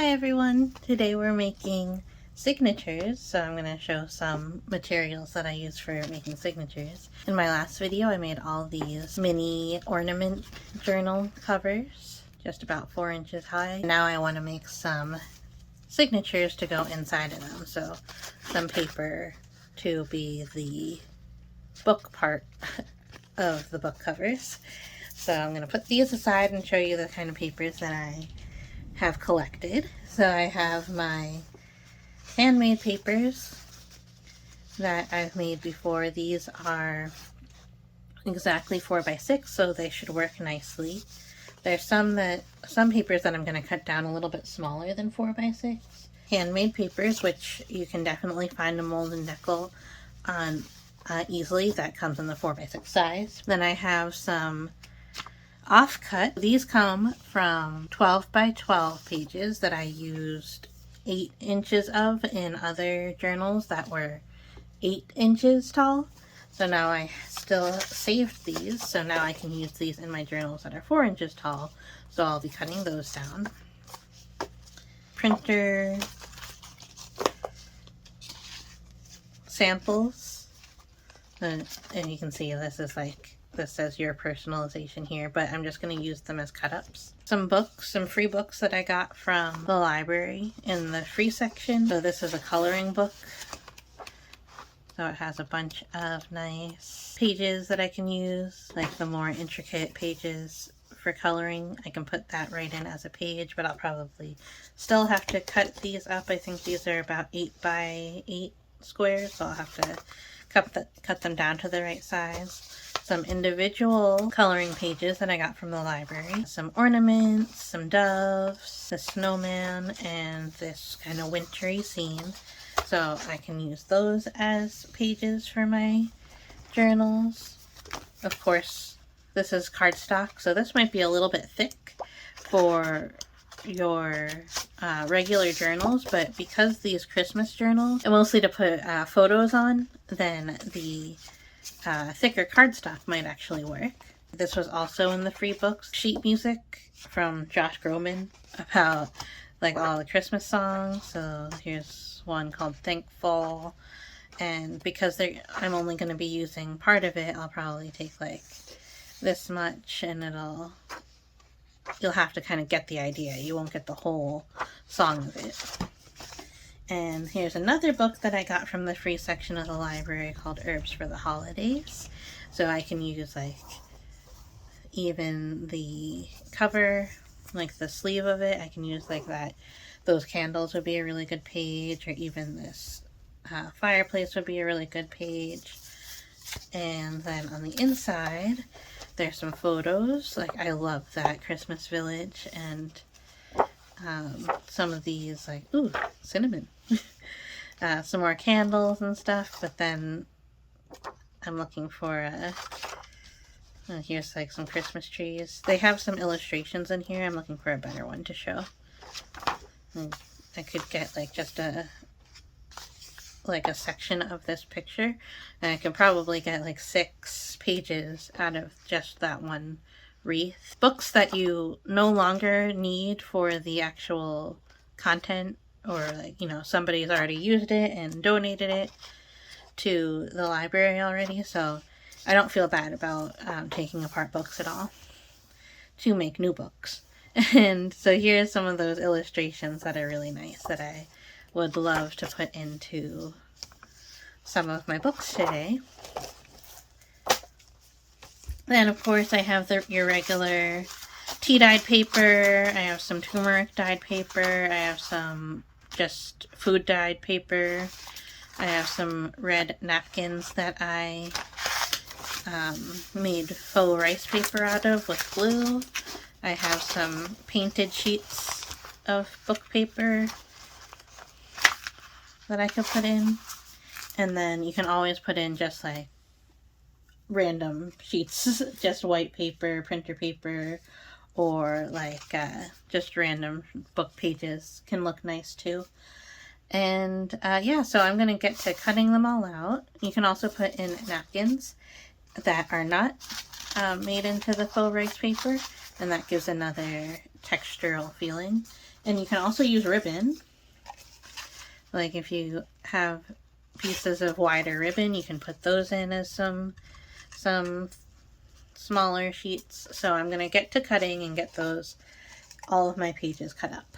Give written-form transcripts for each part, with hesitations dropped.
Hi everyone! Today we're making signatures, so I'm going to show some materials that I use for making signatures. In my last video I made all these mini ornament journal covers, just about 4 inches high. Now I want to make some signatures to go inside of them, so some paper to be the book part of the book covers. So I'm going to put these aside and show you the kind of papers that I have collected. So I have my handmade papers that I've made before. These are exactly 4x6, so they should work nicely. There's some papers that I'm going to cut down a little bit smaller than 4x6. Handmade papers, which you can definitely find a mold and decal on easily. That comes in the 4x6 size. Then I have some offcut. These come from 12 by 12 pages that I used 8 inches of in other journals that were 8 inches tall. So now I still saved these, so now I can use these in my journals that are 4 inches tall. So I'll be cutting those down. Printer samples, and you can see this says your personalization here, but I'm just going to use them as cut-ups. Some books, some free books that I got from the library in the free section. So this is a coloring book. So it has a bunch of nice pages that I can use, like the more intricate pages for coloring. I can put that right in as a page, but I'll probably still have to cut these up. I think these are about 8 by 8 squares, so I'll have to cut them down to the right size. Some individual coloring pages that I got from the library. Some ornaments, some doves, the snowman, and this kind of wintry scene. So I can use those as pages for my journals. Of course, this is cardstock, so this might be a little bit thick for your regular journals, but because these Christmas journals are mostly to put photos on, then the thicker cardstock might actually work. This was also in the free books. Sheet music from Josh Groban about like all the Christmas songs. So here's one called Thankful, and because I'm only going to be using part of it, I'll probably take like this much, and you'll have to kind of get the idea. You won't get the whole song of it. And here's another book that I got from the free section of the library called Herbs for the Holidays. So I can use like even the cover, like the sleeve of it, I can use like that. Those candles would be a really good page, or even this fireplace would be a really good page. And then on the inside, there's some photos. Like I love that Christmas village, and some of these, like, ooh, cinnamon. Some more candles and stuff, but then I'm looking for here's like some Christmas trees. They have some illustrations in here. I'm looking for a better one to show. And I could get like just a section of this picture, and I could probably get like 6 pages out of just that one wreath. Books that you no longer need for the actual content, or like, you know, somebody's already used it and donated it to the library already, so I don't feel bad about taking apart books at all to make new books. And so here's some of those illustrations that are really nice that I would love to put into some of my books today. Then of course I have your regular tea-dyed paper. I have some turmeric dyed paper. I have some just food dyed paper. I have some red napkins that I made faux rice paper out of with glue. I have some painted sheets of book paper that I could put in. And then you can always put in just like random sheets, just white paper, printer paper, or like just random book pages can look nice too. And yeah, so I'm gonna get to cutting them all out. You can also put in napkins that are not made into the faux rice paper, and that gives another textural feeling. And you can also use ribbon. Like if you have pieces of wider ribbon, you can put those in as some smaller sheets. So I'm going to get to cutting and get all of my pages cut up.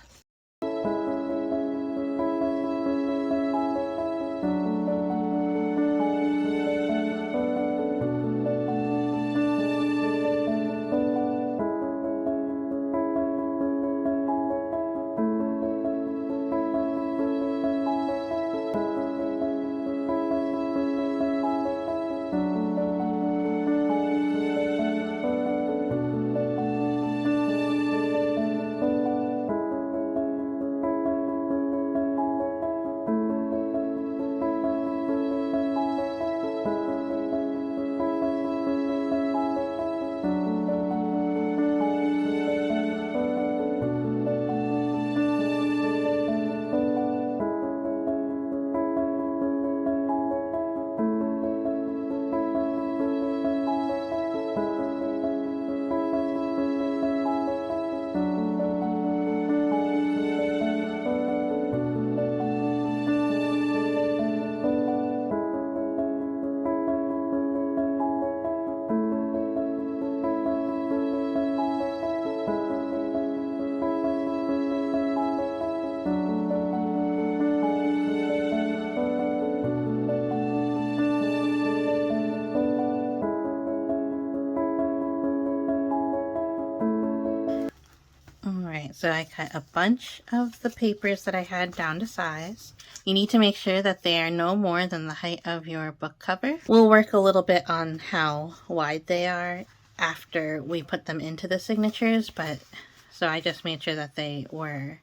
Alright, so I cut a bunch of the papers that I had down to size. You need to make sure that they are no more than the height of your book cover. We'll work a little bit on how wide they are after we put them into the signatures, but so I just made sure that they were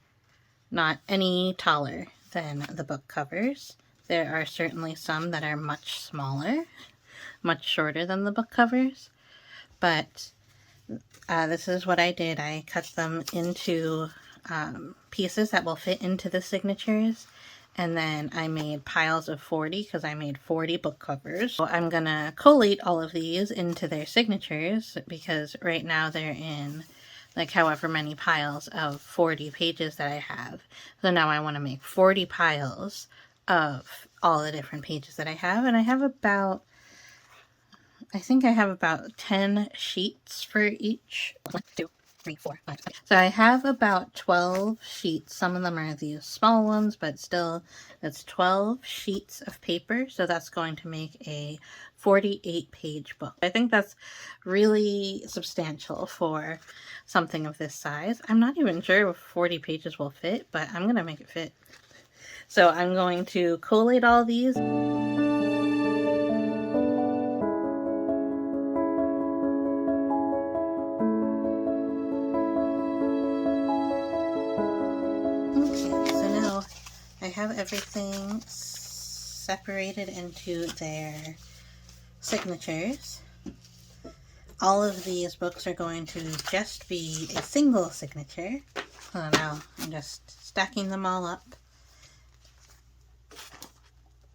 not any taller than the book covers. There are certainly some that are much smaller, much shorter than the book covers, but this is what I did. I cut them into pieces that will fit into the signatures, and then I made piles of 40 because I made 40 book covers. So I'm gonna collate all of these into their signatures because right now they're in like however many piles of 40 pages that I have. So now I want to make 40 piles of all the different pages that I have, and I have about, I think I have about 10 sheets for each. 1, 2, 3, 4, 5, 6. So I have about 12 sheets. Some of them are these small ones, but still it's 12 sheets of paper. So that's going to make a 48-page book. I think that's really substantial for something of this size. I'm not even sure if 40 pages will fit, but I'm going to make it fit. So I'm going to collate all these. I have everything separated into their signatures. All of these books are going to just be a single signature. So now I'm just stacking them all up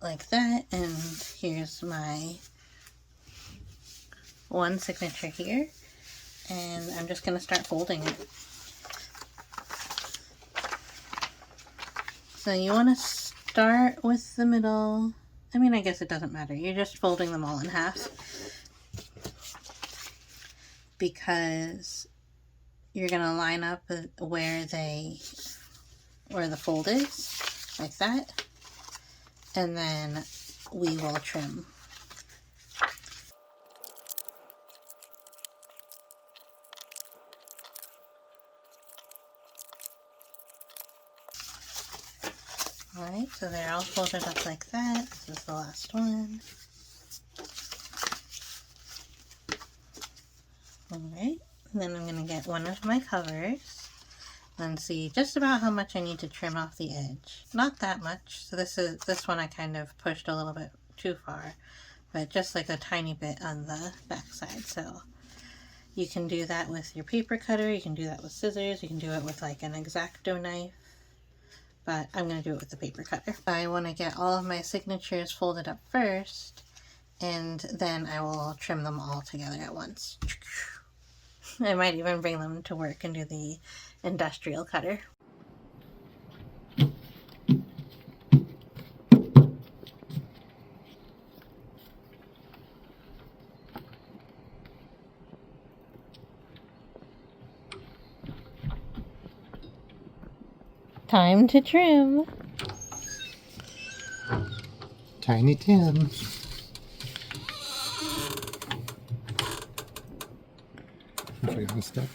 like that, and here's my one signature here, and I'm just going to start folding it. So you want to start with the middle. I mean, I guess it doesn't matter. You're just folding them all in half because you're going to line up where the fold is, like that, and then we will trim. Alright, so they're all folded up like that. This is the last one. Alright, then I'm going to get one of my covers and see just about how much I need to trim off the edge. Not that much. So this one I kind of pushed a little bit too far, but just like a tiny bit on the back side. So you can do that with your paper cutter, you can do that with scissors, you can do it with like an X-Acto knife, but I'm going to do it with the paper cutter. I want to get all of my signatures folded up first, and then I will trim them all together at once. I might even bring them to work and do the industrial cutter. Time to trim. Tiny Tim. I forgot to step.